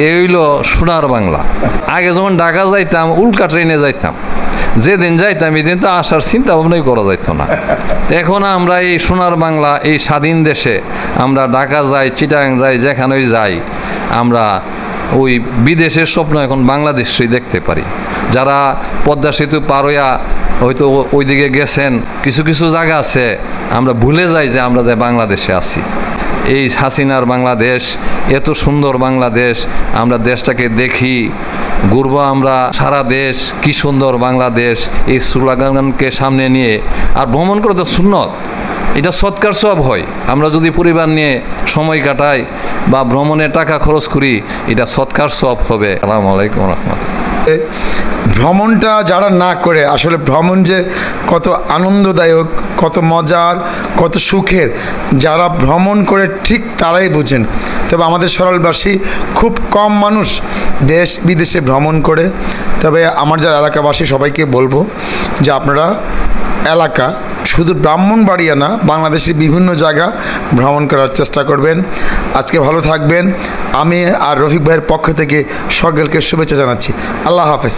এই হইল সোনার বাংলা। আগে যখন ঢাকা যাইতাম উল্কা ট্রেনে যাইতাম, যেদিন যাইতাম এদিন তো আসার চিন্তা ভাবনাই করা যাইতো না। এখন আমরা এই সোনার বাংলা, এই স্বাধীন দেশে আমরা ঢাকা যাই, চিটাগাং যাই, যেখানেই যাই আমরা ওই বিদেশের স্বপ্ন এখন বাংলাদেশেই দেখতে পারি। যারা পদ্মা সেতু পার হইয়া হয়তো ওইদিকে গেছেন, কিছু কিছু জায়গা আছে আমরা ভুলে যাই যে আমরা যে বাংলাদেশে আছি। এই হাসিনার বাংলাদেশ, এত সুন্দর বাংলাদেশ, আমরা দেশটাকে দেখি, ঘুরবো আমরা সারা দেশ, কি সুন্দর বাংলাদেশ, এই স্লোগানকে সামনে নিয়ে। আর ভ্রমণ করে তো সুন্নত, এটা সৎকার সব হয়। আমরা যদি পরিবার নিয়ে সময় কাটাই বা ভ্রমণে টাকা খরচ করি, এটা সৎকার সব হবে। আসসালামু আলাইকুম রহমতুল্লাহ। ভ্রমণটা যারা না করে, আসলে ভ্রমণ যে কত আনন্দদায়ক, কত মজার, কত সুখের, যারা ভ্রমণ করে ঠিক তারাই বুঝেন। তবে আমাদের সরলবাসী খুব কম মানুষ দেশ বিদেশে ভ্রমণ করে। তবে আমার যারা এলাকাবাসী সবাইকে বলবো যে আপনারা এলাকা শুধু ব্রাহ্মণবাড়িয়া না, বাংলাদেশের বিভিন্ন জায়গা ভ্রমণ করার চেষ্টা করবেন। আজকে ভালো থাকবেন। আমি আর রফিক ভাইয়ের পক্ষ থেকে সকলকে শুভেচ্ছা জানাচ্ছি। আল্লাহ হাফেজ।